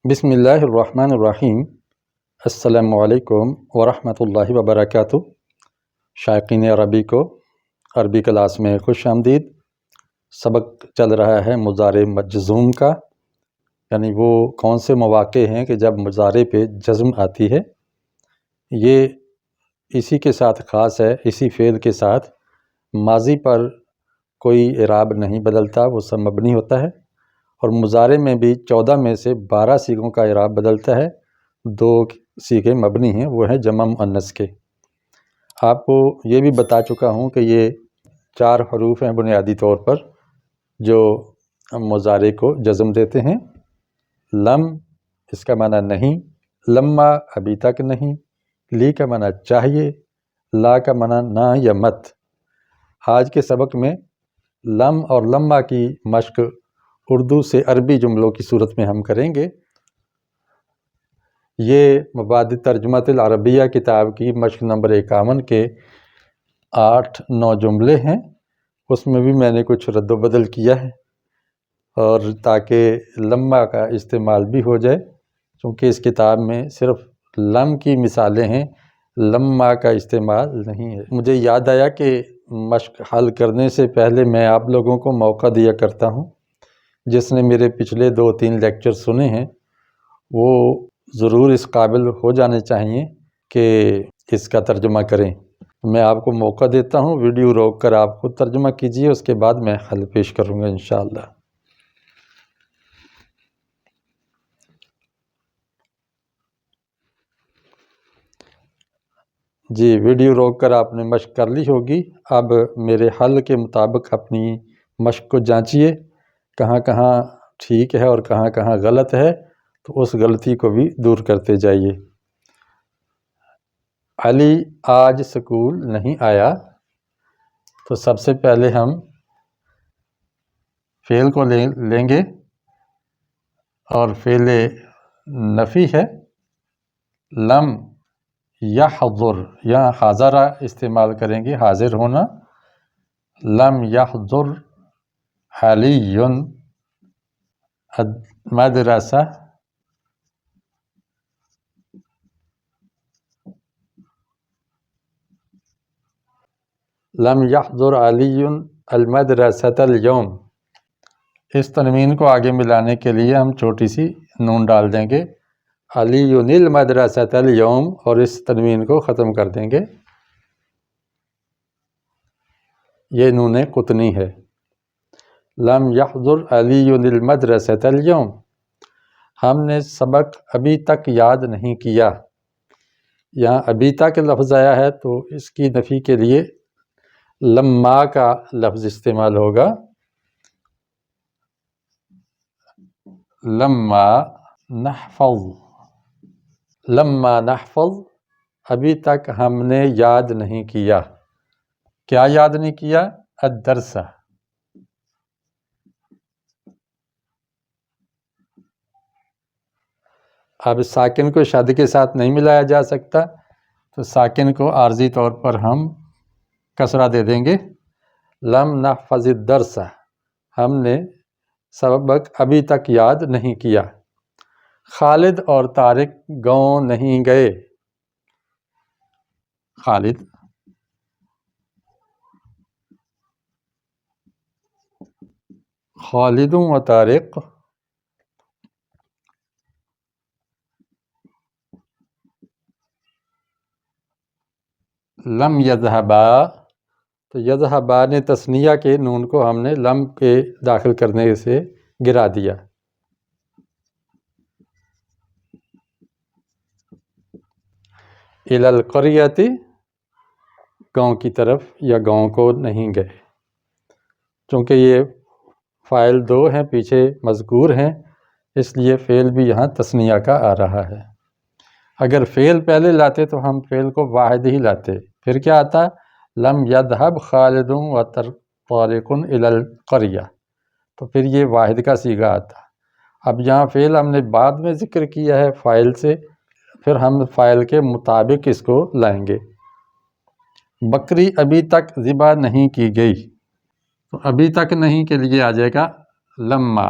بسم اللہ الرحمن الرحیم۔ السلام علیکم ورحمۃ اللہ وبرکاتہ۔ شائقین عربی کو عربی کلاس میں خوش آمدید۔ سبق چل رہا ہے مضارع مجزوم کا، یعنی وہ کون سے مواقع ہیں کہ جب مضارع پہ جزم آتی ہے۔ یہ اسی کے ساتھ خاص ہے، اسی فعل کے ساتھ ماضی پر کوئی اعراب نہیں بدلتا، وہ سب مبنی ہوتا ہے، اور مضارع میں بھی 14 میں سے 12 صیغوں کا اعراب بدلتا ہے، 2 صیغے مبنی ہیں، وہ ہیں جمع مؤنث کے۔ آپ کو یہ بھی بتا چکا ہوں کہ یہ 4 حروف ہیں بنیادی طور پر جو مضارع کو جزم دیتے ہیں۔ لم اس کا معنی نہیں، لما ابھی تک نہیں، لی کا معنی چاہیے، لا کا معنی نہ یا مت۔ آج کے سبق میں لم اور لما کی مشق اردو سے عربی جملوں کی صورت میں ہم کریں گے۔ یہ مبادئ ترجمۃ العربیہ کتاب کی مشق نمبر 51 کے 8-9 جملے ہیں، اس میں بھی میں نے کچھ رد و بدل کیا ہے، اور تاکہ لما کا استعمال بھی ہو جائے، چونکہ اس کتاب میں صرف لم کی مثالیں ہیں، لما کا استعمال نہیں ہے۔ مجھے یاد آیا کہ مشق حل کرنے سے پہلے میں آپ لوگوں کو موقع دیا کرتا ہوں، جس نے میرے پچھلے 2-3 لیکچر سنے ہیں وہ ضرور اس قابل ہو جانے چاہیے کہ اس کا ترجمہ کریں۔ میں آپ کو موقع دیتا ہوں، ویڈیو روک کر آپ خود ترجمہ کیجئے، اس کے بعد میں حل پیش کروں گا انشاءاللہ۔ جی، ویڈیو روک کر آپ نے مشق کر لی ہوگی۔ اب میرے حل کے مطابق اپنی مشق کو جانچیے، کہاں کہاں ٹھیک ہے اور کہاں کہاں غلط ہے، تو اس غلطی کو بھی دور کرتے جائیے۔ علی آج سکول نہیں آیا، تو سب سے پہلے ہم فعل کو لیں گے، اور فعل نفی ہے لم یحضر، یہاں حاضرہ استعمال کریں گے، حاضر ہونا۔ لم یحضر علی المدرسہ، لم یحضر علی المدرسۃ اليوم۔ اس تنوین کو آگے ملانے کے لیے ہم چھوٹی سی نون ڈال دیں گے، علی المدرسۃ اليوم، اور اس تنوین کو ختم کر دیں گے، یہ نون قطنی ہے۔ لم یحضر علی المدرسۃ اليوم، ہم نے سبق ابھی تک یاد نہیں کیا۔ یہاں ابھی تک لفظ آیا ہے تو اس کی نفی کے لیے لما کا لفظ استعمال ہوگا، لما نحفظ، لما نحفظ، ابھی تک ہم نے یاد نہیں کیا۔ کیا یاد نہیں کیا؟ الدرس۔ اب ساکن کو شد کے ساتھ نہیں ملایا جا سکتا، تو ساکن کو عارضی طور پر ہم کسرہ دے دیں گے، لم نحفظ الدرس، ہم نے سبق ابھی تک یاد نہیں کیا۔ خالد اور طارق گاؤں نہیں گئے، خالد، خالد و طارق لم یذہبا، تو یذہبا نے تثنیہ کے نون کو ہم نے لم کے داخل کرنے سے گرا دیا۔ الی القریۃ، گاؤں کی طرف یا گاؤں کو نہیں گئے، چونکہ یہ فاعل 2 ہیں، پیچھے مذکور ہیں، اس لیے فعل بھی یہاں تثنیہ کا آ رہا ہے۔ اگر فعل پہلے لاتے تو ہم فعل کو واحد ہی لاتے، پھر کیا آتا؟ لم یذہب خالد و طارق الی القریہ، تو پھر یہ واحد کا صیغہ آتا۔ اب یہاں فعل ہم نے بعد میں ذکر کیا ہے فاعل سے، پھر ہم فاعل کے مطابق اس کو لائیں گے۔ بکری ابھی تک ذبح نہیں کی گئی، تو ابھی تک نہیں کے لیے آ جائے گا لما۔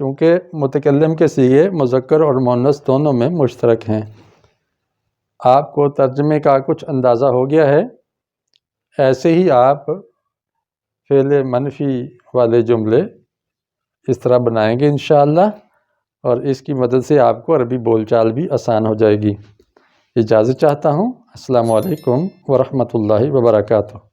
چونکہ متکلم کے صیغے مذکر اور مؤنث دونوں میں مشترک ہیں۔ آپ کو ترجمے کا کچھ اندازہ ہو گیا ہے۔ ایسے ہی آپ فعل منفی والے جملے اس طرح بنائیں گے انشاءاللہ، اور اس کی مدد سے آپ کو عربی بول چال بھی آسان ہو جائے گی۔ اجازت چاہتا ہوں۔ السلام علیکم ورحمۃ اللہ وبرکاتہ۔